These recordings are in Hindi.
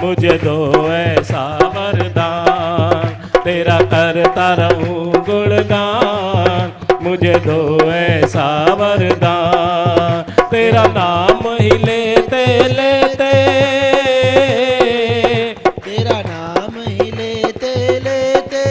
मुझे दो ऐसा वरदान, तेरा करता रहूं गुणगान, मुझे दो ऐसा वरदान, तेरा नाम ही लेते लेते, तेरा नाम ही लेते लेते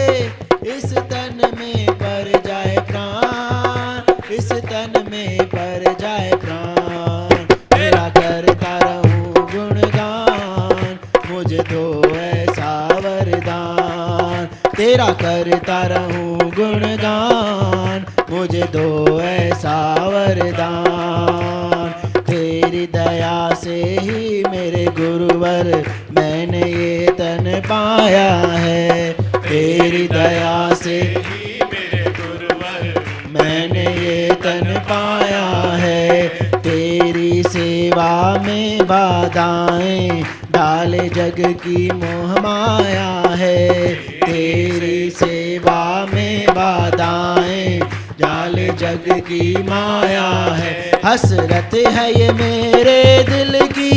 इस तन में पर जाए प्राण, इस तन में पर जाए प्राण। तेरा करता रहूं गुणगान, मुझे दो ऐसा वरदान, तेरा करता रहूं गुणगान, मुझे दो ऐसा वरदान। तेरी दया से ही मेरे गुरुवर मैंने ये तन पाया है, तेरी दया से ही मेरे गुरुवर मैंने ये तन पाया है। तेरी सेवा में बाधाएं डाले जग की मोह माया है, तेरी सेवा में बाधाएं डाले जग की माया है। हसरत है ये मेरे दिल की,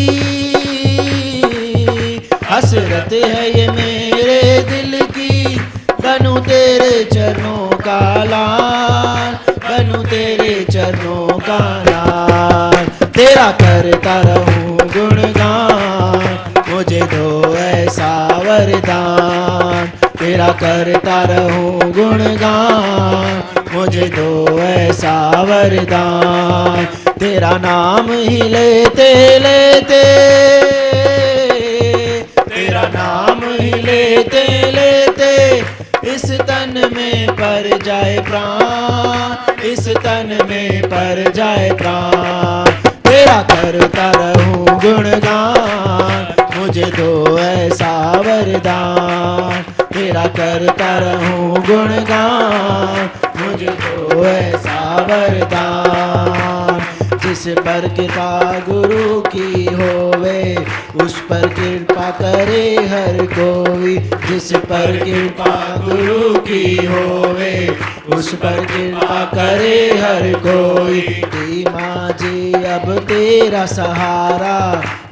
हसरत है ये मेरे दिल की, बनूं तेरे चरणों का लाल, बनूं तेरे चरणों का लाल। तेरा करता रहूं गुणगान, मुझे दो ऐसा वरदान, तेरा करता रहूं गुणगान, मुझे दो ऐसा वरदान। तेरा नाम ही लेते लेते, तेरा नाम ही लेते लेते इस तन में पर जाए प्राण, इस तन में पर जाए प्राण। तेरा करता रहूं गुणगान, मुझे दो ऐसा वरदान, तेरा करता रहूं गुणगान, मुझे दो ऐसा वरदान। जिस पर कृपा गुरु की होवे, उस पर कृपा करे हर कोई, जिस पर कृपा गुरु की होवे, उस पर कृपा करे हर कोई। माँ जी अब तेरा सहारा,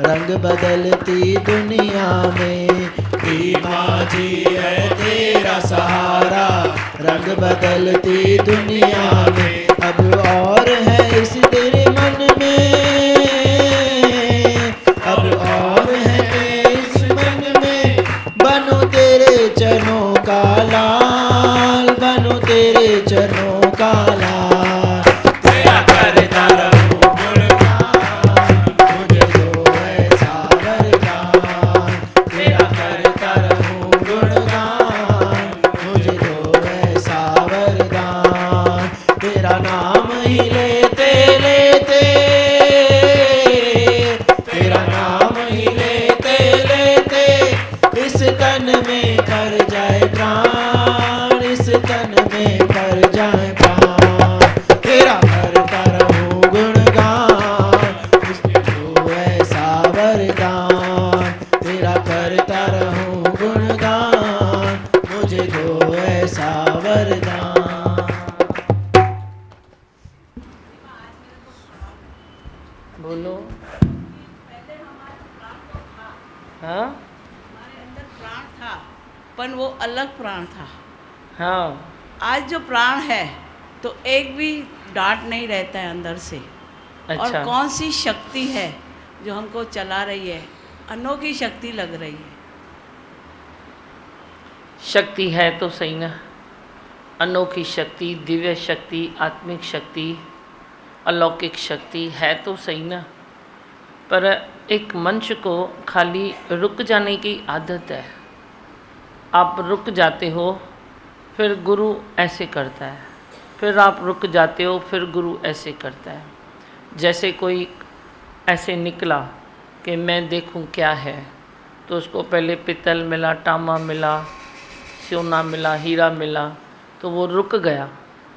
रंग बदलती दुनिया में, माँ जी है तेरा सहारा, रंग बदलती दुनिया में। अब और है इस तेरे मन में, अब और है इस मन में, बनूं तेरे चरणों का लाल, बनूं तेरे चरणों का लाल। तेरा करता रहूं गुणगान, मुझे दो ऐसा वरदान, तेरा करता रहूं गुणगान, मुझे दो ऐसा वरदान। तेरा नाम ही लेते लेते, तेरा नाम ही लेते लेते इस तन में पर जाए प्राण, इस तन में पर जाए प्राण। तेरा करता रहूं गुणगान, मुझे दो ऐसा वरदान, तेरा करता रहूं गुणगान, मुझे दो ऐसा वरदान। बोलो। हाँ हमारे अंदर प्राण था, पर वो अलग प्राण था। हाँ आज जो प्राण है तो एक भी डांट नहीं रहता है अंदर से। अच्छा। और कौन सी शक्ति है जो हमको चला रही है, अनोखी शक्ति लग रही है। शक्ति है तो सही ना, अनोखी शक्ति, दिव्य शक्ति, आत्मिक शक्ति, अलौकिक शक्ति है तो सही ना। पर एक मनुष्य को खाली रुक जाने की आदत है। आप रुक जाते हो, फिर गुरु ऐसे करता है, फिर आप रुक जाते हो, फिर गुरु ऐसे करता है। जैसे कोई ऐसे निकला कि मैं देखूं क्या है, तो उसको पहले पित्तल मिला, तांबा मिला, सोना मिला, हीरा मिला, तो वो रुक गया।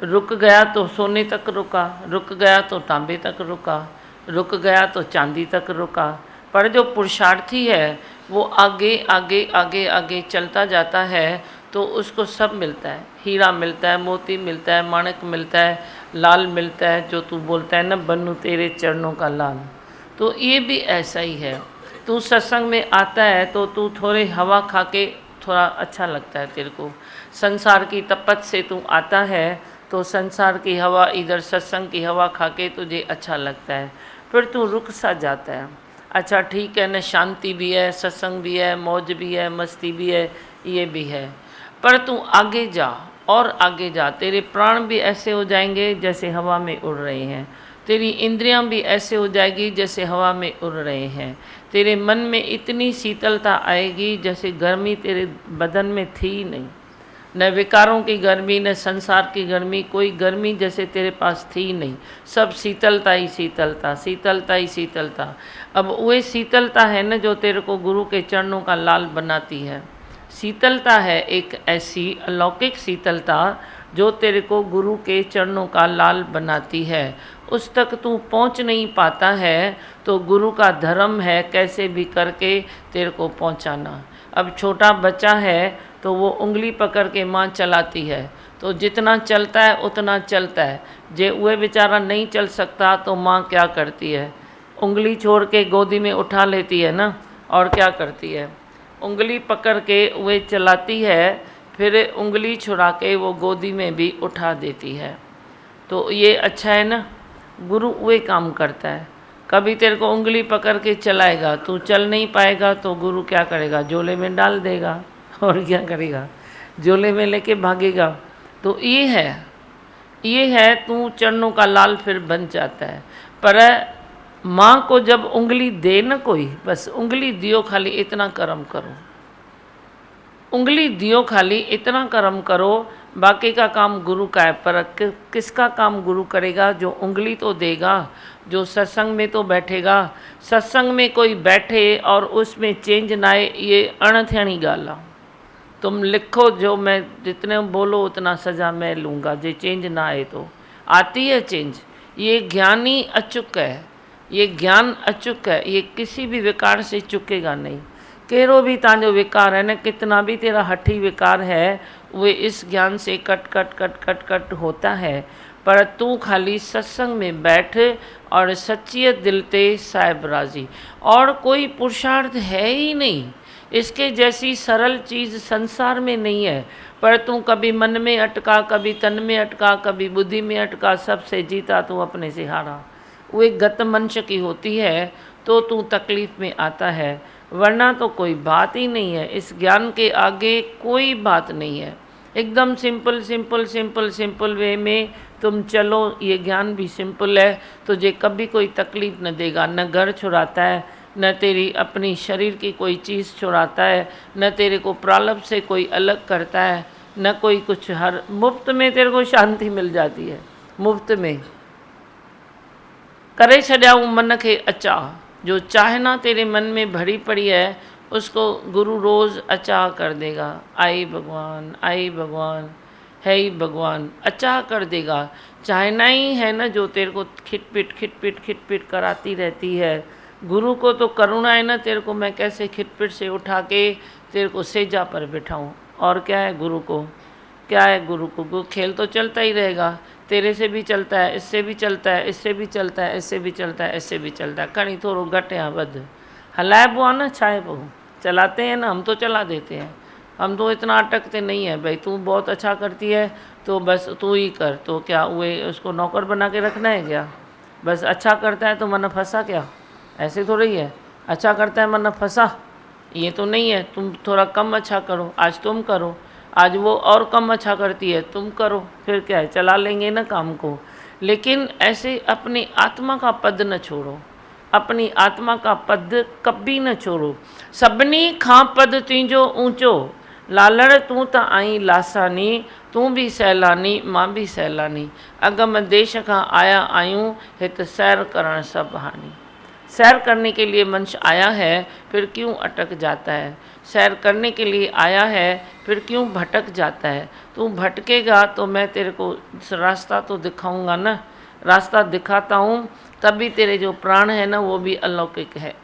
रुक गया तो सोने तक रुका, रुक गया तो तांबे तक रुका, रुक गया तो चांदी तक रुका। पर जो पुरुषार्थी है वो आगे आगे आगे आगे चलता जाता है तो उसको सब मिलता है। हीरा मिलता है, मोती मिलता है, माणिक मिलता है, लाल मिलता है, जो तू बोलता है ना, बनूं तेरे चरणों का लाल। तो ये भी ऐसा ही है। तू सत्संग में आता है तो तू थोड़े हवा खा के थोड़ा अच्छा लगता है तेरे को। संसार की तपत से तू आता है तो संसार की हवा, इधर सत्संग की हवा खा के तुझे अच्छा लगता है, फिर तू रुक सा जाता है। अच्छा ठीक है न, शांति भी है, सत्संग भी है, मौज भी है, मस्ती भी है, ये भी है, पर तू आगे जा और आगे जा। तेरे प्राण भी ऐसे हो जाएंगे जैसे हवा में उड़ रहे हैं, तेरी इंद्रियां भी ऐसे हो जाएगी जैसे हवा में उड़ रहे हैं, तेरे मन में इतनी शीतलता आएगी जैसे गर्मी तेरे बदन में थी ही नहीं, न विकारों की गर्मी न संसार की गर्मी, कोई गर्मी जैसे तेरे पास थी ही नहीं, सब शीतलता ही शीतलता, शीतलता ही शीतलता। अब वही शीतलता है न जो तेरे को गुरु के चरणों का लाल बनाती है। शीतलता है एक ऐसी अलौकिक शीतलता जो तेरे को गुरु के चरणों का लाल बनाती है। उस तक तू पहुंच नहीं पाता है तो गुरु का धर्म है कैसे भी करके तेरे को पहुंचाना। अब छोटा बच्चा है तो वो उंगली पकड़ के माँ चलाती है, तो जितना चलता है उतना चलता है। जे वह बेचारा नहीं चल सकता तो माँ क्या करती है, उंगली छोड़ के गोदी में उठा लेती है ना, और क्या करती है, उंगली पकड़ के वह चलाती है, फिर उंगली छुड़ा के वो गोदी में भी उठा देती है। तो ये अच्छा है ना, गुरु वही काम करता है। कभी तेरे को उंगली पकड़ के चलाएगा, तू चल नहीं पाएगा तो गुरु क्या करेगा, झोले में डाल देगा, और क्या करेगा, झोले में लेके भागेगा। तो ये है तू चरणों का लाल फिर बन जाता है। पर माँ को जब उंगली दे न कोई, बस उंगली दियो खाली इतना कर्म करो, उंगली दियो खाली इतना कर्म करो, बाकी का काम गुरु का है। पर किसका काम गुरु करेगा, जो उंगली तो देगा, जो सत्संग में तो बैठेगा। सत्संग में कोई बैठे और उसमें चेंज ना आए, ये अणथियणी गाला। तुम लिखो जो मैं जितने बोलो उतना सज़ा मैं लूँगा, जे चेंज ना आए तो आती है चेंज। ये ज्ञान ही अचूक है, ये ज्ञान अचूक है, ये किसी भी विकार से चुकेगा नहीं। कहिड़ो भी तव्हांजो विकार है न, कितना भी तेरा हठी विकार है, वे इस ज्ञान से cut cut cut cut cut होता है। पर तू खाली सत्संग में बैठ और सच्चियत दिल ते साहिब राजी, और कोई पुरुषार्थ है ही नहीं। इसके जैसी सरल चीज़ संसार में नहीं है। पर तू कभी मन में अटका, कभी तन में अटका, कभी बुद्धि में अटका, सबसे जीता तू अपने से हारा। वो एक गत मनुष्य की होती है तो तू तकलीफ़ में आता है, वरना तो कोई बात ही नहीं है। इस ज्ञान के आगे कोई बात नहीं है। एकदम simple simple simple simple way में तुम चलो। ये ज्ञान भी सिंपल है, तुझे कभी कोई तकलीफ़ न देगा, न घर छुड़ाता है, न तेरी अपनी शरीर की कोई चीज़ छुड़ाता है, न तेरे को प्रारब्ध से कोई अलग करता है, न कोई कुछ। हर मुफ्त में तेरे को शांति मिल जाती है, मुफ्त में। करे छॾियाऊं मन खे अचा, जो चाहना तेरे मन में भरी पड़ी है उसको गुरु रोज़ अचा कर देगा। आई भगवान, आई भगवान, है ही भगवान, अचा कर देगा। चाहना ही है ना जो तेरे को खिटपिट खिटपिट खिटपिट कराती रहती है। गुरु को तो करुणा है ना, तेरे को मैं कैसे खिटपिट से उठा के तेरे को सेजा पर बिठाऊं। और क्या है गुरु को, क्या है गुरु को, गुरु खेल तो चलता ही रहेगा, तेरे से भी चलता है, इससे भी चलता है, इससे भी चलता है, इससे भी चलता है, इससे भी चलता है। खड़ी थोड़ो घट या वध हलाइबो आहे न, छाइबो, चलाते हैं ना, हम तो चला देते हैं। हम तो इतना अटकते नहीं है भाई, तू बहुत अच्छा करती है तो बस तू ही कर। तो क्या वे उसको नौकर बना के रखना है क्या? बस अच्छा करता है तो मन फंसा क्या? ऐसे थोड़ा ही है, अच्छा करता है मन फंसा, ये तो नहीं है। तुम थोड़ा कम अच्छा करो, आज तुम करो, आज वो और कम अच्छा करती है, तुम करो, फिर क्या है, चला लेंगे ना काम को। लेकिन ऐसे अपनी आत्मा का पद न छोड़ो, अपनी आत्मा का पद कभी न छोड़ो। सभिनी खां पद तुंहिंजो ऊंचो, लालड़ तूं त आई लासानी, तूं भी सैलानी मां भी सैलानी। अगम देश खां आया आयूं, हित सैर करण सब हानी। सैर करने के लिए मनुष्य आया है, फिर क्यों अटक जाता है? सैर करने के लिए आया है, फिर क्यों भटक जाता है? तू भटकेगा तो मैं तेरे को रास्ता तो दिखाऊंगा ना, रास्ता दिखाता हूँ, तभी तेरे जो प्राण है ना वो भी अलौकिक है।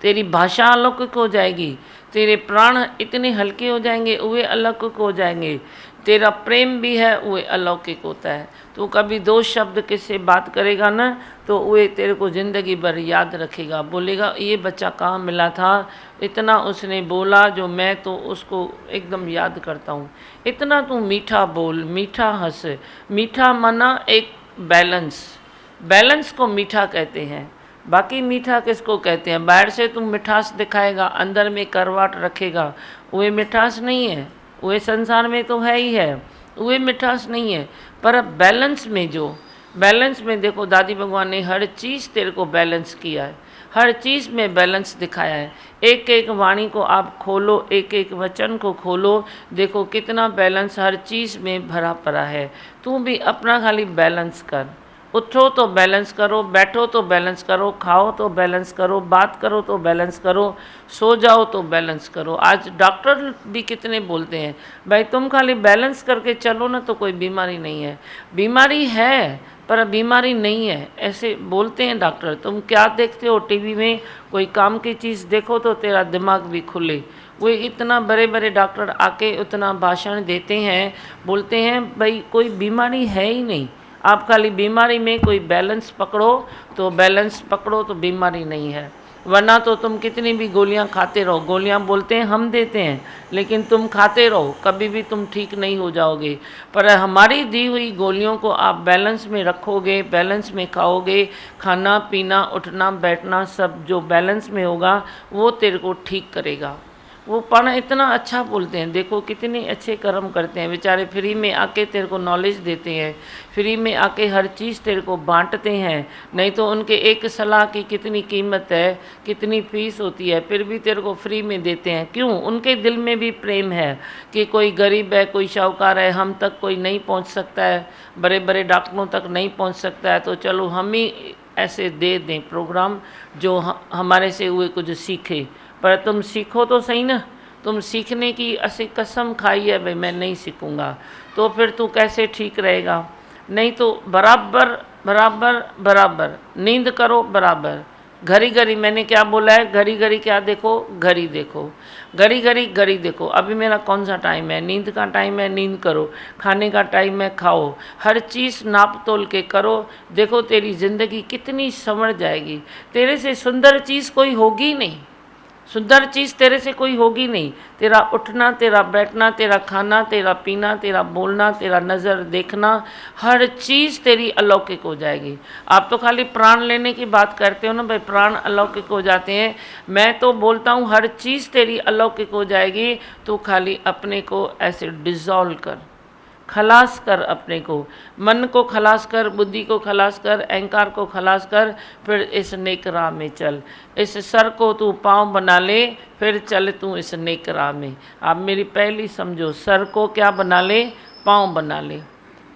तेरी भाषा अलौकिक हो जाएगी, तेरे प्राण इतने हल्के हो जाएंगे, वे अलौकिक हो जाएंगे। तेरा प्रेम भी है वो अलौकिक होता है। तू कभी दो शब्द किससे बात करेगा ना तो वो तेरे को ज़िंदगी भर याद रखेगा, बोलेगा ये बच्चा कहाँ मिला था, इतना उसने बोला जो मैं तो उसको एकदम याद करता हूँ। इतना तू मीठा बोल, मीठा हंस। मीठा माना एक बैलेंस, बैलेंस को मीठा कहते हैं। बाकी मीठा किसको कहते हैं? बाहर से तुम मिठास दिखाएगा, अंदर में करवाट रखेगा, वो मिठास नहीं है। वो संसार में तो है ही है, वो मिठास नहीं है। पर बैलेंस में जो बैलेंस में देखो, दादी भगवान ने हर चीज़ तेरे को बैलेंस किया है, हर चीज़ में बैलेंस दिखाया है। एक एक वाणी को आप खोलो, एक एक वचन को खोलो, देखो कितना बैलेंस हर चीज़ में भरा पड़ा है। तू भी अपना खाली बैलेंस कर। उठो तो बैलेंस करो, बैठो तो बैलेंस करो, खाओ तो बैलेंस करो, बात करो तो बैलेंस करो, सो जाओ तो बैलेंस करो। आज डॉक्टर भी कितने बोलते हैं भाई तुम खाली बैलेंस करके चलो ना तो कोई बीमारी नहीं है। बीमारी है पर बीमारी नहीं है, ऐसे बोलते हैं डॉक्टर। तुम क्या देखते हो टीवी में? कोई काम की चीज़ देखो तो तेरा दिमाग भी खुले। वो इतना बड़े बड़े डॉक्टर आके उतना भाषण देते हैं, बोलते हैं भाई कोई बीमारी है ही नहीं, आप खाली बीमारी में कोई बैलेंस पकड़ो तो बैलेंस पकड़ो तो बीमारी नहीं है। वरना तो तुम कितनी भी गोलियां खाते रहो, गोलियां बोलते हैं हम देते हैं, लेकिन तुम खाते रहो, कभी भी तुम ठीक नहीं हो जाओगे। पर हमारी दी हुई गोलियों को आप बैलेंस में रखोगे, बैलेंस में खाओगे, खाना पीना उठना बैठना सब जो बैलेंस में होगा वो तेरे को ठीक करेगा। वो पढ़ इतना अच्छा बोलते हैं, देखो कितने अच्छे कर्म करते हैं बेचारे, फ्री में आके तेरे को नॉलेज देते हैं, फ्री में आके हर चीज़ तेरे को बांटते हैं। नहीं तो उनके एक सलाह की कितनी कीमत है, कितनी फीस होती है, फिर भी तेरे को फ्री में देते हैं। क्यों? उनके दिल में भी प्रेम है कि कोई गरीब है, कोई शाहूकार है, हम तक कोई नहीं पहुंच सकता है, बड़े बड़े डॉक्टरों तक नहीं पहुंच सकता है, तो चलो हम ही ऐसे दे दें प्रोग्राम जो हमारे से हुए कुछ सीखे। पर तुम सीखो तो सही ना, तुम सीखने की ऐसी कसम खाई है भाई मैं नहीं सीखूंगा, तो फिर तू कैसे ठीक रहेगा? नहीं तो बराबर बराबर बराबर नींद करो बराबर। घड़ी घड़ी मैंने क्या बोला है? घड़ी घड़ी क्या देखो? घड़ी देखो, घड़ी घड़ी घड़ी देखो। अभी मेरा कौन सा टाइम है? नींद का टाइम है, नींद करो। खाने का टाइम है, खाओ। हर चीज़ नाप तोल के करो। देखो तेरी ज़िंदगी कितनी संवर जाएगी। तेरे से सुंदर चीज़ कोई होगी नहीं, सुंदर चीज़ तेरे से कोई होगी नहीं। तेरा उठना, तेरा बैठना, तेरा खाना, तेरा पीना, तेरा बोलना, तेरा नज़र देखना, हर चीज़ तेरी अलौकिक हो जाएगी। आप तो खाली प्राण लेने की बात करते हो ना भाई, प्राण अलौकिक हो जाते हैं। मैं तो बोलता हूँ हर चीज़ तेरी अलौकिक हो जाएगी। तो खाली अपने को ऐसे डिज़ोल्व कर, खलास कर अपने को, मन को खलास कर, बुद्धि को खलास कर, अहंकार को खलास कर, फिर इस नेक राह में चल। इस सर को तू पाँव बना ले, फिर चल तू इस नेक राह में। आप मेरी पहली समझो, सर को क्या बना ले? पाँव बना ले।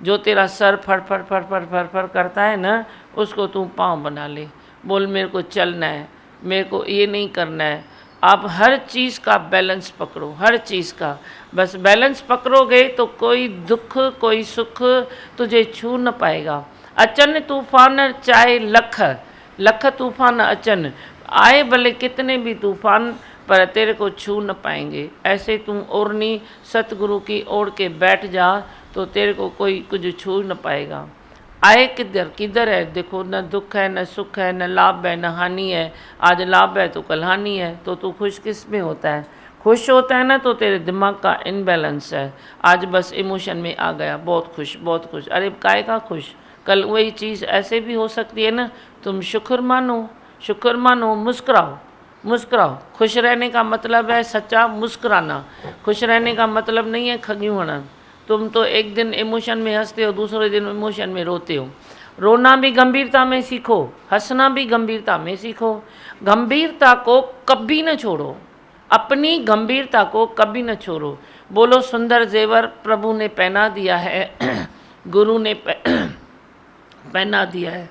जो तेरा सर फड़ फड़ फड़ फड़ फड़ फड़ करता है ना, उसको तू पाँव बना ले। बोल मेरे को चलना है, मेरे को ये नहीं करना है। आप हर चीज़ का बैलेंस पकड़ो, हर चीज़ का बस बैलेंस पकड़ोगे तो कोई दुख कोई सुख तुझे छू न पाएगा। अचन तूफान चाहे लख, लख तूफान अचन आए, भले कितने भी तूफान, पर तेरे को छू न पाएंगे। ऐसे तुम ओढ़नी सतगुरु की ओढ़ के बैठ जा तो तेरे को कोई कुछ छू न पाएगा। आए किधर किधर है? देखो न दुख है, न सुख है, न लाभ है, न हानि है। आज लाभ है तो कल हानि है, तो तू खुश किस में होता है? खुश होता है ना तो तेरे दिमाग का इनबैलेंस है। आज बस इमोशन में आ गया, बहुत खुश बहुत खुश। अरे काय का खुश? कल वही चीज़ ऐसे भी हो सकती है ना। तुम शुक्र मानो, शुक्र मानो, मुस्कुराओ मुस्कुराओ। खुश रहने का मतलब है सच्चा मुस्कुराना। खुश रहने का मतलब नहीं है खगी होना। तुम तो एक दिन इमोशन में हंसते हो, दूसरे दिन इमोशन में रोते हो। रोना भी गंभीरता में सीखो, हंसना भी गंभीरता में सीखो। गंभीरता को कभी न छोड़ो, अपनी गंभीरता को कभी न छोड़ो। बोलो सुंदर जेवर प्रभु ने पहना दिया है, गुरु ने पहना दिया है।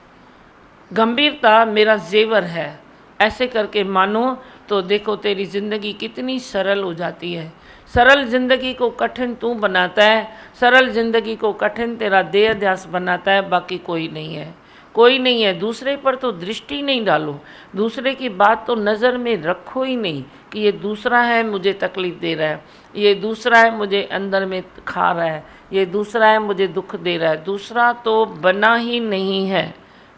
गंभीरता मेरा जेवर है, ऐसे करके मानो तो देखो तेरी ज़िंदगी कितनी सरल हो जाती है। सरल ज़िंदगी को कठिन तू बनाता है, सरल ज़िंदगी को कठिन तेरा देह अध्यास बनाता है, बाकी कोई नहीं है। कोई नहीं है। दूसरे पर तो दृष्टि नहीं डालो, दूसरे की बात तो नज़र में रखो ही नहीं कि ये दूसरा है मुझे तकलीफ़ दे रहा है, ये दूसरा है मुझे अंदर में खा रहा है, ये दूसरा है मुझे दुख दे रहा है। दूसरा तो बना ही नहीं है,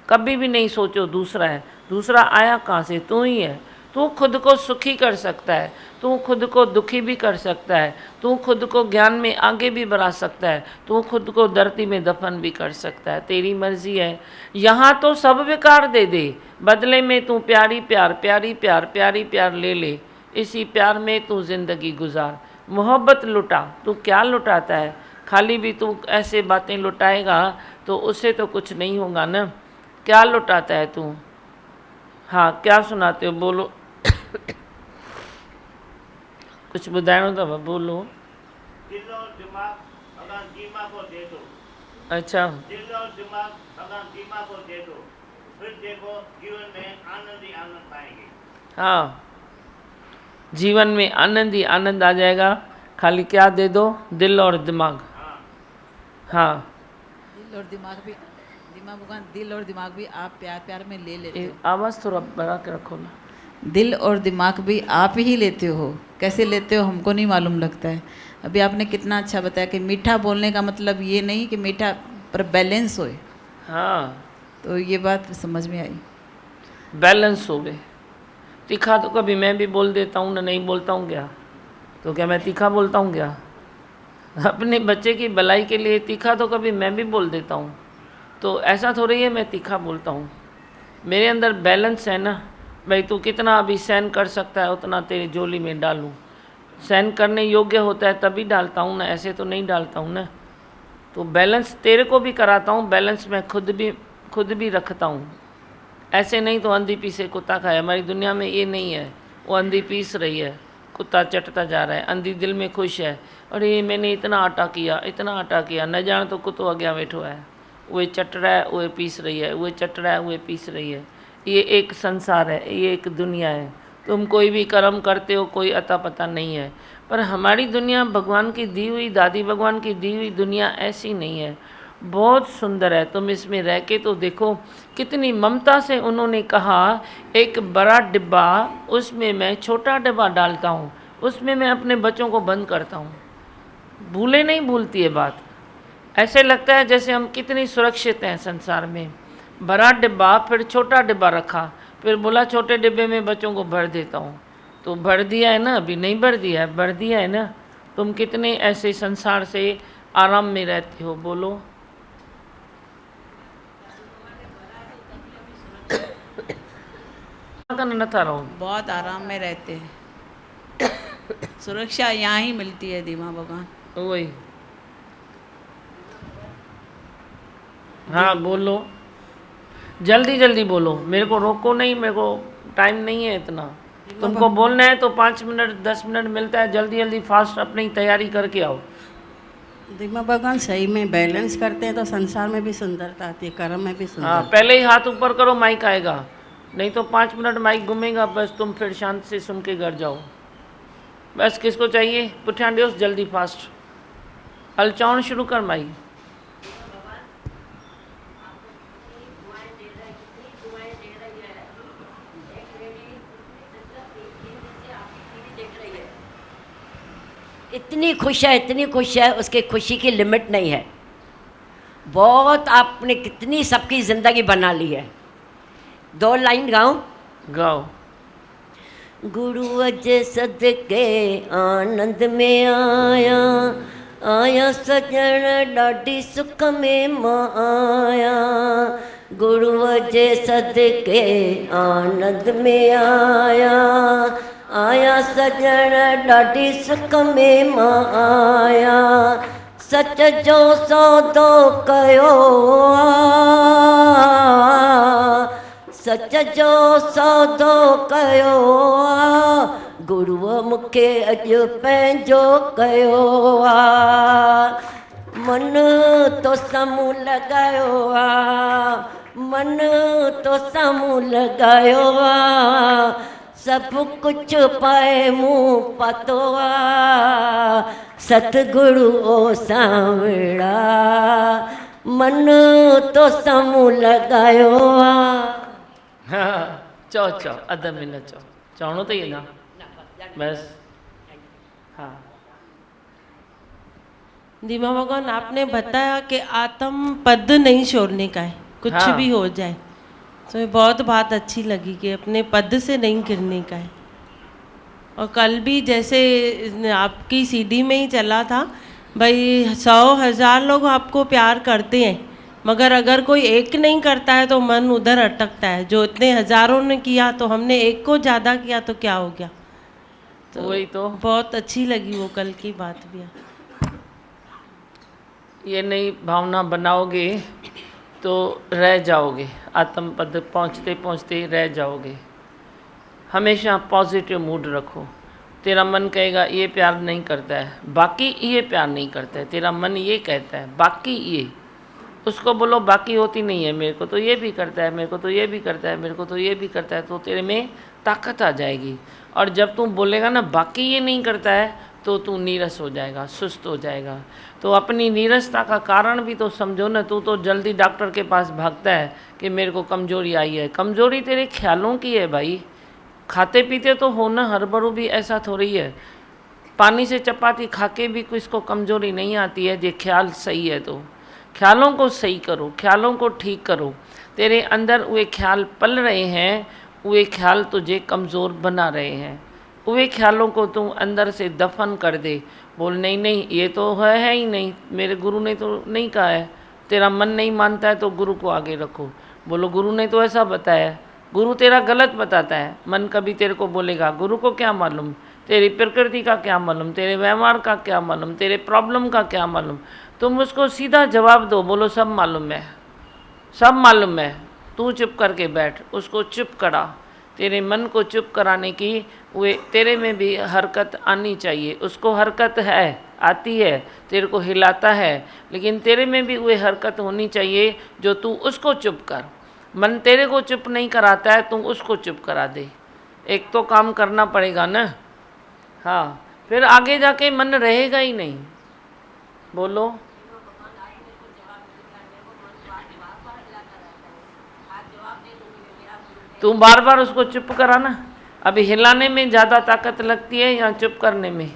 कभी भी नहीं सोचो दूसरा है। दूसरा आया कहाँ से? तू ही है। तू खुद को सुखी कर सकता है, तू खुद को दुखी भी कर सकता है, तू खुद को ज्ञान में आगे भी बढ़ा सकता है, तू खुद को धरती में दफन भी कर सकता है। तेरी मर्जी है। यहाँ तो सब बेकार दे दे, बदले में तू प्यारी प्यार प्यारी प्यार प्यारी प्यार ले ले। इसी प्यार में तू ज़िंदगी गुजार। मोहब्बत लुटा। तू क्या लुटाता है? खाली भी तू ऐसे बातें लुटाएगा तो उससे तो कुछ नहीं होगा ना। क्या लुटाता है तू? हाँ, क्या सुनाते हो? बोलो। कुछ बुधाइणो अथव? बोलो। दिल और दिमाग अगर दीमा को दे दो। अच्छा, दिल और दिमाग अगर दीमा को दे दो, फिर देखो जीवन में आनंद ही आनंद पाएंगे। हाँ, जीवन में आनंद ही आनंद आ जाएगा। खाली क्या दे दो? दिल और दिमाग। हाँ, दिल और दिमाग भी आप प्यार प्यार में ले लेते हो। आवाज़ थोड़ा बढ़ा के रखो ना। दिल और दिमाग भी आप ही लेते हो। कैसे लेते हो हमको नहीं मालूम लगता है। अभी आपने कितना अच्छा बताया कि मीठा बोलने का मतलब ये नहीं कि मीठा पर बैलेंस होए। हाँ, तो ये बात समझ में आई। बैलेंस हो गए। तीखा तो कभी मैं भी बोल देता हूँ ना, नहीं बोलता हूँ क्या? तो क्या मैं तीखा बोलता हूँ क्या? अपने बच्चे की भलाई के लिए तीखा तो कभी मैं भी बोल देता हूँ। तो ऐसा थोड़ी है मैं तीखा बोलता हूँ। मेरे अंदर बैलेंस है ना भाई। तू कितना अभी सहन कर सकता है उतना तेरी झोली में डालूँ। सहन करने योग्य होता है तभी डालता हूँ ना, ऐसे तो नहीं डालता हूँ ना। तो बैलेंस तेरे को भी कराता हूँ, बैलेंस मैं खुद भी रखता हूँ। ऐसे नहीं तो अंधी पीसे कुत्ता खाए। हमारी दुनिया में ये नहीं है। वो अंधी पीस रही है, कुत्ता चटता जा रहा है, अंधी दिल में खुश है। अरे मैंने इतना आटा किया, न जान तो कुत्तो अग्या बैठो है। वो चट रहा है, वो पीस रही है, वो चट रहा है, वो पीस रही है। ये एक संसार है, ये एक दुनिया है। तुम कोई भी कर्म करते हो, कोई अता पता नहीं है। पर हमारी दुनिया भगवान की दी हुई, दादी भगवान की दी हुई दुनिया ऐसी नहीं है। बहुत सुंदर है। तुम इसमें रह के तो देखो कितनी ममता से उन्होंने कहा एक बड़ा डिब्बा, उसमें मैं छोटा डिब्बा डालता हूँ, उसमें मैं अपने बच्चों को बंद करता हूँ। भूले नहीं भूलती है बात। ऐसे लगता है जैसे हम कितनी सुरक्षित हैं संसार में। बड़ा डिब्बा, फिर छोटा डिब्बा रखा, फिर बोला छोटे डिब्बे में बच्चों को भर देता हूँ। तो भर दिया है ना? अभी नहीं भर दिया है, भर दिया है ना। तुम कितने ऐसे संसार से आराम में रहते हो? बोलो। न था रहो। बहुत आराम में रहते हैं। सुरक्षा यहाँ ही मिलती है दीमा भगवान। वही। हाँ, बोलो, जल्दी जल्दी बोलो, मेरे को रोको नहीं, मेरे को टाइम नहीं है इतना। तुमको बोलना है तो 5 मिनट 10 मिनट मिलता है। जल्दी जल्दी फास्ट अपनी तैयारी करके आओ। दीमा भगवान सही में बैलेंस करते हैं तो संसार में भी सुंदरता आती है, कर्म में भी हाँ, सुंदरता। पहले ही हाथ ऊपर करो, माइक आएगा। नहीं तो 5 मिनट माइक घूमेगा, बस तुम फिर शांत से सुन के घर जाओ। बस किसको चाहिए? पुठिया दियोस जल्दी फास्ट हलचाउन शुरू कर माई। इतनी खुश है, उसकी खुशी की लिमिट नहीं है। बहुत आपने कितनी सबकी ज़िंदगी बना ली है। 2 लाइन गाऊं? गाओ। गुरु अज सदके आनंद में आया सजण ॾाढी सुख में मां आया। गुरु अज सदके आनंद में आया सजण ॾाढी सुख में मां आया। सच जो सौदो कयो सच जो सौदो कयो गुरुअ मूंखे अॼु पंहिंजो कयो मन तो साम्हूं लॻायो मन तो साम्हूं लॻायो सभु कुझु पाए मूं पातो सतगुरु ओ सांवड़ा मन तो समूह लगायो हाँ चो चो अध मिनट चो चवणो तो ये ना बस हाँ। दीमा भगवान आपने बताया कि आत्म पद नहीं छोड़ने का है, कुछ हाँ। भी हो जाए। तो ये बहुत बात अच्छी लगी कि अपने पद से नहीं गिरने का है। और कल भी जैसे आपकी सीडी में ही चला था भाई 100,000 लोग आपको प्यार करते हैं, मगर अगर कोई एक नहीं करता है तो मन उधर अटकता है। जो इतने हज़ारों ने किया तो हमने एक को ज़्यादा किया तो क्या हो गया। तो वही तो बहुत अच्छी लगी वो कल की बात भी। ये नई भावना बनाओगे तो रह जाओगे, आत्म पद पहुँचते पहुँचते रह जाओगे। हमेशा पॉजिटिव मूड रखो। तेरा मन कहेगा ये प्यार नहीं करता है, बाकी ये प्यार नहीं करता है, तेरा मन ये कहता है बाकी ये, उसको बोलो बाकी होती नहीं है, मेरे को तो ये भी करता है, मेरे को तो ये भी करता है, मेरे को तो ये भी करता है, तो तेरे में ताकत आ जाएगी। और जब तू बोलेगा ना बाकी ये नहीं करता है तो तू नीरस हो जाएगा, सुस्त हो जाएगा। तो अपनी नीरसता का कारण भी तो समझो ना। तू तो जल्दी डॉक्टर के पास भागता है कि मेरे को कमजोरी आई है। कमजोरी तेरे ख्यालों की है भाई। खाते पीते तो हो ना, हरबरू भी ऐसा थोड़ी है। पानी से चपाती खा के भी किसको कमजोरी नहीं आती है। जे ख्याल सही है तो ख्यालों को सही करो, ख्यालों को ठीक करो। तेरे अंदर वे ख्याल पल रहे हैं, वे ख्याल तुझे कमज़ोर बना रहे हैं। वे ख्यालों को तू अंदर से दफन कर दे। बोल नहीं नहीं ये तो है ही नहीं, मेरे गुरु ने तो नहीं कहा है। तेरा मन नहीं मानता है तो गुरु को आगे रखो। बोलो गुरु ने तो ऐसा बताया। गुरु तेरा गलत बताता है। मन कभी तेरे को बोलेगा, गुरु को क्या मालूम, तेरी प्रकृति का क्या मालूम, तेरे व्यवहार का क्या मालूम, तेरे प्रॉब्लम का क्या मालूम। तुम उसको सीधा जवाब दो, बोलो सब मालूम है, सब मालूम है। तू चुप करके बैठ, उसको चुप करा। तेरे मन को चुप कराने की वे तेरे में भी हरकत आनी चाहिए। उसको हरकत है, आती है, तेरे को हिलाता है, लेकिन तेरे में भी वे हरकत होनी चाहिए जो तू उसको चुप कर। मन तेरे को चुप नहीं कराता है, तू उसको चुप करा दे। एक तो काम करना पड़ेगा ना। हाँ, फिर आगे जाके मन रहेगा ही नहीं। बोलो तू बार बार उसको चुप कराना। अभी हिलाने में ज़्यादा ताकत लगती है या चुप करने में?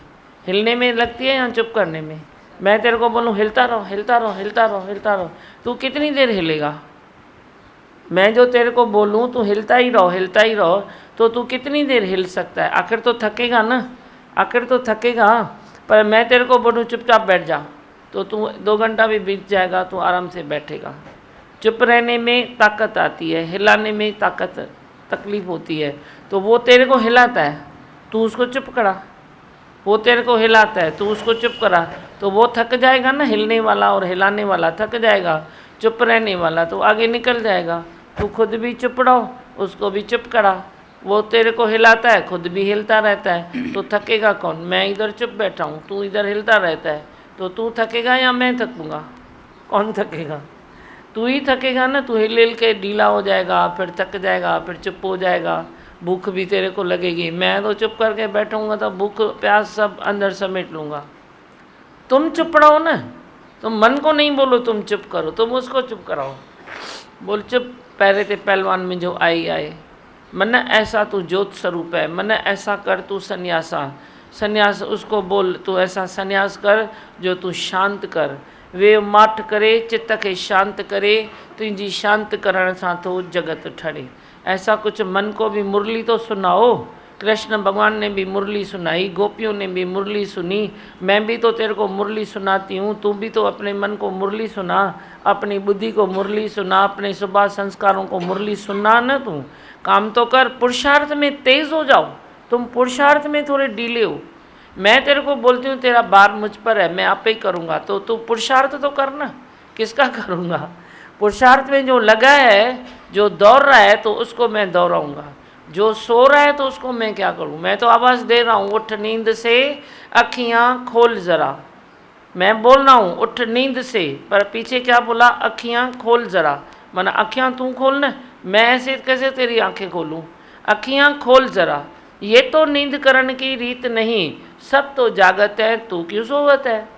हिलने में लगती है या चुप करने में? मैं तेरे को बोलूँ हिलता रहो, हिलता रहो, हिलता रहो, हिलता रहो, तू कितनी देर हिलेगा? मैं जो तेरे को बोलूँ तू हिलता ही रहो, हिलता ही रहो, तो तू कितनी देर हिल सकता है? आखिर तो थकेगा ना, आखिर तो थकेगा। पर मैं तेरे को बोलूँ चुपचाप बैठ जा, तो तू 2 घंटा भी बीत जाएगा, तू आराम से बैठेगा। चुप रहने में ताकत आती है, हिलाने में ताकत तकलीफ होती है। तो वो तेरे को हिलाता है, तू उसको चुप करा। वो तेरे को हिलाता है, तू उसको चुप करा, तो वो थक जाएगा ना। हिलने वाला और हिलाने वाला थक जाएगा, चुप रहने वाला तो आगे निकल जाएगा। तू खुद भी चुप रहो, उसको भी चुप करा। वो तेरे को हिलाता है, खुद भी हिलता रहता है, तो थकेगा कौन? मैं इधर चुप बैठा हूँ, तू इधर हिलता रहता है, तो तू थकेगा या मैं थकूँगा? कौन थकेगा? तू ही थकेगा ना। तू हिल हिल के ढीला हो जाएगा, फिर थक जाएगा, फिर चुप हो जाएगा, भूख भी तेरे को लगेगी। मैं तो चुप करके बैठूँगा तो भूख प्यास सब अंदर समेट लूँगा। तुम चुप रहो ना, तुम मन को नहीं बोलो तुम चुप करो, तुम उसको चुप कराओ। बोल चुप, पहले ते पहलवान में जो आई आए। मन ऐसा तू ज्योत स्वरूप है, मन ऐसा कर तू सन्यासा। सन्यास उसको बोल, तू ऐसा सन्यास कर जो तू शांत कर। वे माठ करे चित्त के शांत करे, तुझी शांत करण सां तो जगत ठरे। ऐसा कुछ मन को भी मुरली तो सुनाओ। कृष्ण भगवान ने भी मुरली सुनाई, गोपियों ने भी मुरली सुनी, मैं भी तो तेरे को मुरली सुनाती हूँ। तू भी तो अपने मन को मुरली सुना, अपनी बुद्धि को मुरली सुना, अपने सुबह संस्कारों को मुरली सुना न। तू काम तो कर, पुरुषार्थ में तेज हो जाओ। तुम पुरुषार्थ में थोड़े ढीले हो। मैं तेरे को बोलती हूँ तेरा बार मुझ पर है, मैं आप ही करूँगा, तो तू पुरुषार्थ तो करना। किसका करूँगा? पुरुषार्थ में जो लगा है, जो दौड़ रहा है तो उसको मैं दौड़ाऊँगा। जो सो रहा है तो उसको मैं क्या करूँ? मैं तो आवाज़ दे रहा हूँ, उठ नींद से, अखियाँ खोल ज़रा। मैं बोल रहा हूँ उठ नींद से, पर पीछे क्या बोला? अखियाँ खोल ज़रा। माना अखियाँ तू खोल ना, मैं ऐसे कैसे तेरी आंखें खोलूँ? अखियाँ खोल ज़रा। ये तो नींद करण की रीत नहीं, सब तो जागत है, तू क्यों सोवत है?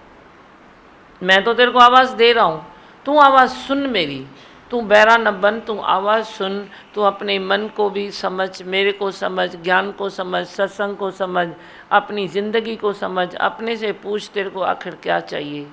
मैं तो तेरे को आवाज़ दे रहा हूँ, तू आवाज़ सुन मेरी, तू बहरा न बन, तू आवाज़ सुन, तू अपने मन को भी समझ, मेरे को समझ, ज्ञान को समझ, सत्संग को समझ, अपनी ज़िंदगी को समझ, अपने से पूछ तेरे को आखिर क्या चाहिए,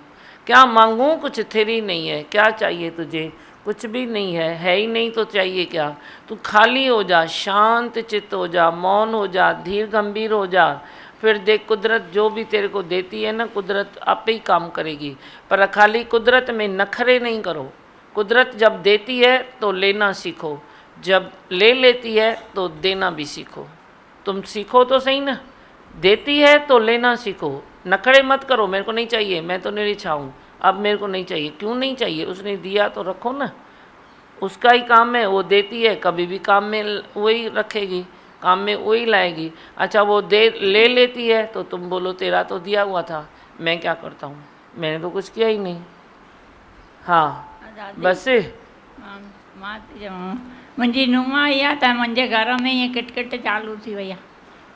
क्या मांगूं, कुछ तेरी नहीं है, क्या चाहिए तुझे, कुछ भी नहीं है ही नहीं तो चाहिए क्या। तू खाली हो जा, शांत चित्त हो जा, मौन हो जा, धीर गंभीर हो जा, फिर देख कुदरत जो भी तेरे को देती है ना, कुदरत आप ही काम करेगी। पर खाली कुदरत में नखरे नहीं करो। कुदरत जब देती है तो लेना सीखो, जब ले लेती है तो देना भी सीखो। तुम सीखो तो सही ना, देती है तो लेना सीखो, नखरे मत करो, मेरे को नहीं चाहिए, मैं तो निरीक्षा हूँ, अब मेरे को नहीं चाहिए। क्यों नहीं चाहिए, उसने दिया तो रखो ना, उसका ही काम है, वो देती है, कभी भी काम में वही रखेगी, काम में वही लाएगी। अच्छा वो ले लेती है तो तुम बोलो तेरा तो दिया हुआ था, मैं क्या करता हूँ, मैंने तो कुछ किया ही नहीं। हाँ बस मुंहिंजी नुंहुं आई आहे त मुंहिंजे घर में ईअं किटकिट चालू थी वई आहे।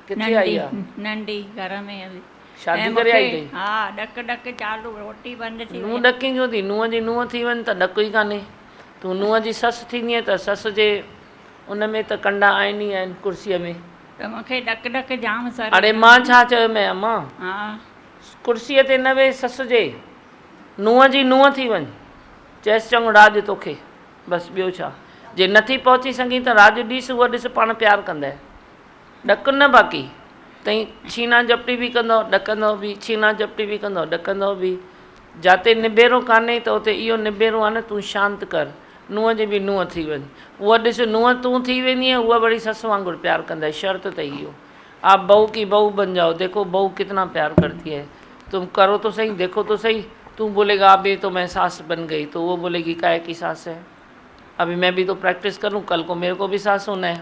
किथे आई आहे? नंढी घर में अभी शादी करे आई अथई? हा, डक डक चालू, रोटी बंदि थी नूंहं ॾकी छो थी, नूंहं जी नूंहं थी वञ त ॾक ई कान्हे। तूं नूंहं जी ससु थींदी आहे त सस जे उन में त कंडा आहिनि ई आहिनि कुर्सीअ में, त मूंखे डक डक जाम सर। अड़े मां छा चयो मैं अम्मा, हा कुर्सीअ ते न वेह सस जे, नूंहं जी नूंहं थी वञ, चएसि चङो राज तोखे, बसि ॿियो छा। जे नथी पहुची सघी त राज ॾिस, उहा ॾिस पाण प्यारु कंदे, ॾक न बाक़ी तई छीना झपटी बि कंदो, ॾकंदो बि, छीना झपटी बि कंदो, ॾकंदो बि। जिते निबेरो कान्हे त उते इहो निबेरो आहे न, तूं शांति कर, नूंहं जी बि नूंहं थी वञ। उहा ॾिस नूंहं तूं थी वेंदी आहे, उहा वरी ससु वांगुरु प्यारु कंदा, शर्त अथई इहो। आप बहू की बहू बन जाओ, देखो बहू कितना प्यार करती है, तुम करो तो सही, देखो तो सही। तू बोलेगा अभी तो मैं सास बन गई, तो वो बोलेगी काय की सास है, अभी मैं भी तो प्रैक्टिस करूं, कल को मेरे को भी सास होना है।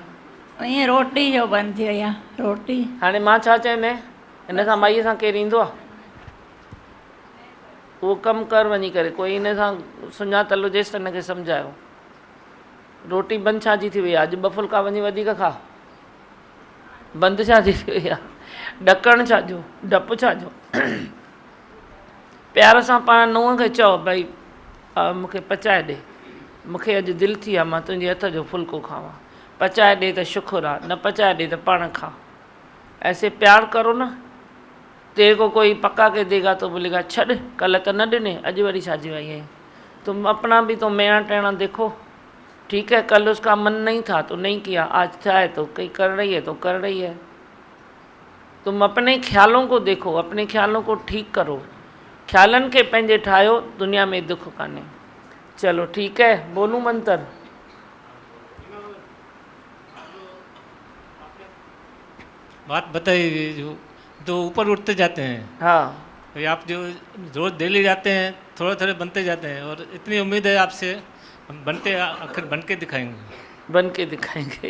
ईअं रोटी जो बंदि थी वई आहे, रोटी हाणे मां छा चयो मैं, हिन सां माईअ सां केरु ईंदो आहे, उहो कमु कर वञी करे, कोई हिन सां सुञातल हुजेसि त हिनखे सम्झायो। रोटी बंदि छा जी थी वई आहे, अॼु 2 फुल्का वञी वधीक खा, बंदि छा जी थी वई आहे, ॾकणु छा जो, डपु छा जो। प्यार सां पाण नूंहं खे चओ भई मूंखे पचाए ॾे, मूंखे अॼु दिलि थी आहे मां तुंहिंजे हथ जो फुल्को खावां, पचाए ॾे त शुक्र आहे, न पचाए ॾे त पाण खा। ऐसे प्यार करो ना, तेरे को कोई पक्का के देगा तो बोलेगा छॾ, कल त न ॾिने, अॼु वरी छाजी आई है। तुम अपना भी तो मेणा टेणा देखो, ठीक है कल उसका मन नहीं था तो नहीं किया, आज था है तो कहीं कर रही है तो कर रही है। तुम अपने ख्यालों को देखो, अपने ख्यालों को ठीक करो, ख्यालन के पंहिंजे ठाहियो, दुनिया में दुख कान्हे। चलो ठीक है, बोलूं मंत्र? बात बताइए, जो ऊपर उठते जाते हैं, हाँ भाई आप जो रोज डेली जाते हैं, थोड़े थोड़े बनते जाते हैं, और इतनी उम्मीद है आपसे, हम बनते आखिर बन के दिखाएंगे। बन के दिखाएंगे,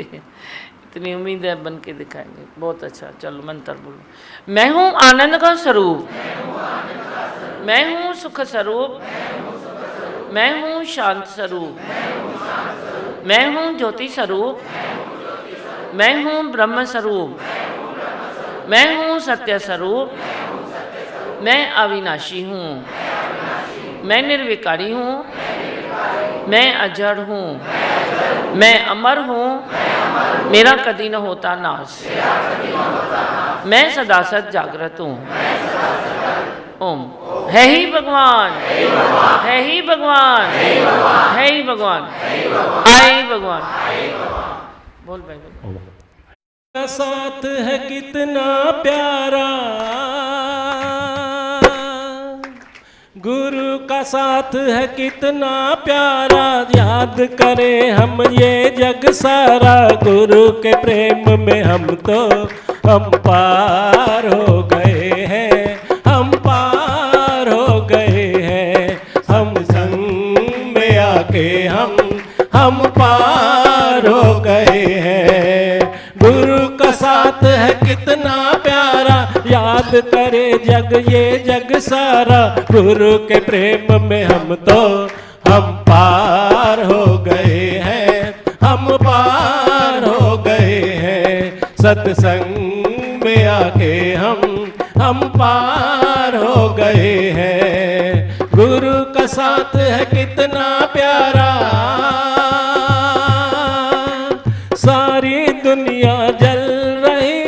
इतनी उम्मीद है, बन के दिखाएंगे। बहुत अच्छा, चलो मंत्र बोलो। मैं हूँ आनंद का स्वरूप, मैं हूँ सुख स्वरूप, मैं हूँ शांत स्वरूप, मैं हूँ ज्योति स्वरूप, मैं हूँ ब्रह्म स्वरूप, मैं हूँ सत्य स्वरूप, मैं अविनाशी हूँ, मैं निर्विकारी हूँ, मैं अजड़ हूँ, मैं अमर हूँ, मेरा कभी न होता नाश, मैं सदा सत जागृत हूँ। ओम है ही भगवान, है ही भगवान, है ही भगवान, आए ही भगवान। बोल भाई बोल। का साथ है कितना प्यारा, गुरु का साथ है कितना प्यारा, याद करें हम ये जग सारा, गुरु के प्रेम में हम पार हो गए हैं, हम पार हो गए हैं, हम संग में आके हम पार हो गए हैं। गुरु का साथ है कितना प्यारा, याद करे ये जग सारा, गुरु के प्रेम में हम पार हो गए हैं, हम पार हो गए हैं, सत्संग में आके हम पार हो गए हैं। गुरु का का साथ है कितना प्यारा, सारी दुनिया जल रही,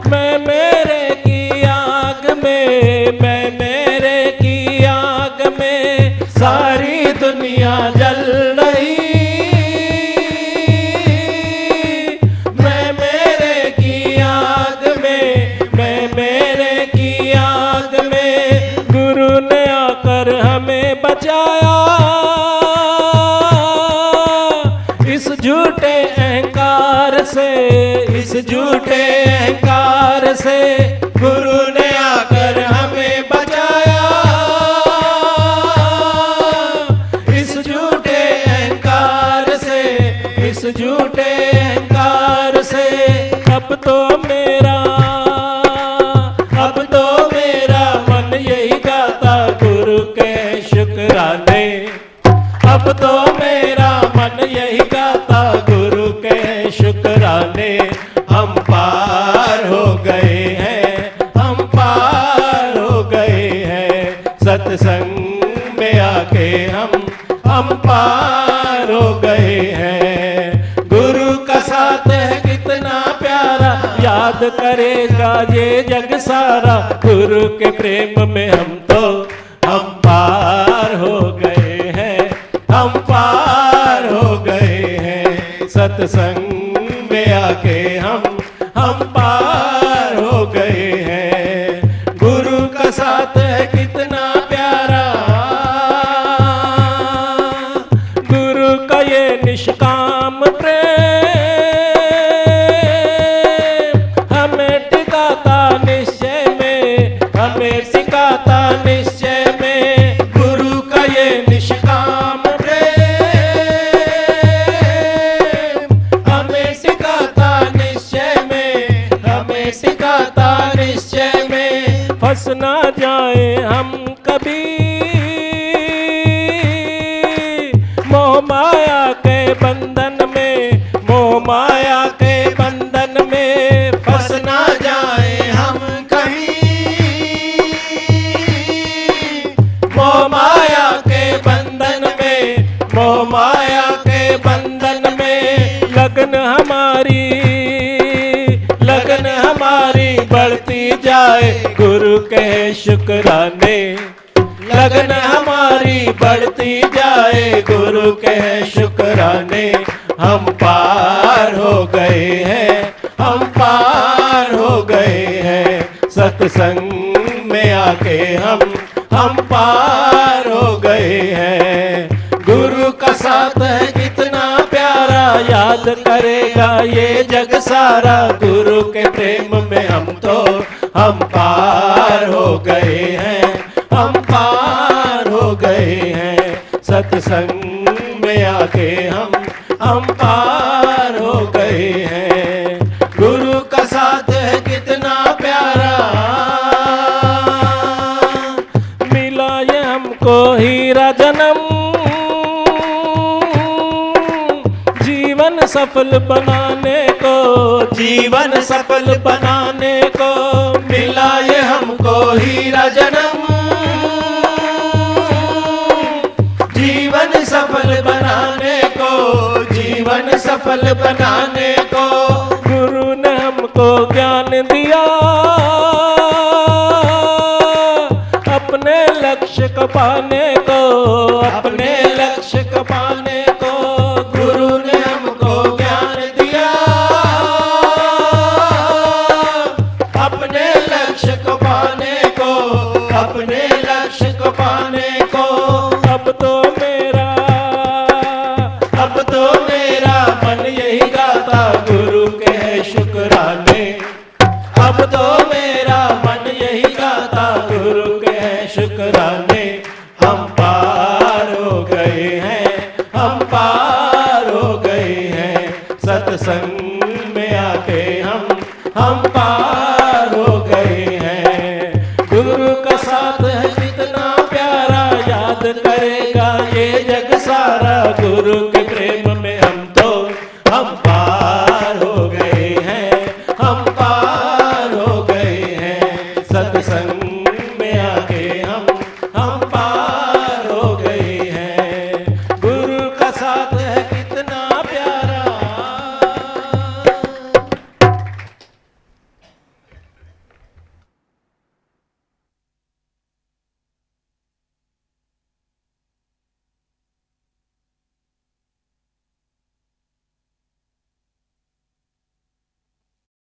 मैं मेरे की आग में, मैं मेरे की आग में, सारी दुनिया जल रही, मैं मेरे की आग में, मैं मेरे की आग में। गुरु ने आकर हमें बचाया, इस झूठे अहंकार से, इस झूठे अहंकार से। गुरु ने आकर हमें बचाया, इस झूठे अहंकार से, इस झूठे अहंकार से। अब तो मेरा, अब तो मेरा मन यही गाता गुरु के शुक्राने, अब तो मेरा मन यही गाता गुरु के शुक्राने। हम पार हो गए हैं, हम पार हो गए हैं, सत्संग में आके हम पार हो गए हैं। गुरु का साथ है कितना प्यारा, याद करेगा ये जग सारा। गुरु के प्रेम में हम पार हो गए हैं, हम पार हो गए हैं, सत्संग में आके हम पार हो गए हैं। गुरु का साथ है कितना प्यारा, गुरु का ये निष्काम प्रेम हमें टिकाता निश्चय में, हमें सिखाता निश्चय में। गुरु का ये निष्काम फंस ना जाए हम कभी मोह माया के बंधन में, मोह माया के बंधन में। फंस ना जाए हम कहीं मोह माया के बंधन में, मोह माया के बंधन में। लगन हमारी, लगन हमारी बढ़ती जाए गुरु के शुक्राने, लगन हमारी बढ़ती जाए गुरु के शुक्राने। हम पार हो गए हैं, हम पार हो गए हैं, सत्संग में आके हम पार हो गए हैं। गुरु का साथ है कितना प्यारा, याद करेगा ये जग सारा। गुरु के प्रेम में हम पार हो गए हैं, हम पार हो गए हैं, सत्संग में आके हम पार हो गए हैं। गुरु का साथ है कितना प्यारा, मिला ये हमको हीरा जन्म, जीवन सफल बनाने को, जीवन सफल बनाने को। मिला ये हमको हीरा जन्म, जीवन सफल बनाने को, जीवन सफल बनाने को। गुरु ने हमको ज्ञान दिया, अपने लक्ष्य को पाने को, अपने लक्ष्य को पाने को। गुरु ने हमको ज्ञान दिया, अपने लक्ष्य को पाने को, अपने लक्ष्य को पाने को। अब तो मेरा, अब तो मेरा मन यही गाता गुरु के शुक्राने, अब तो मेरा मन यही गाता गुरु के शुक्राने। हम पार हो गए हैं, हम पार हो गए हैं, सत्संग में आके हम पार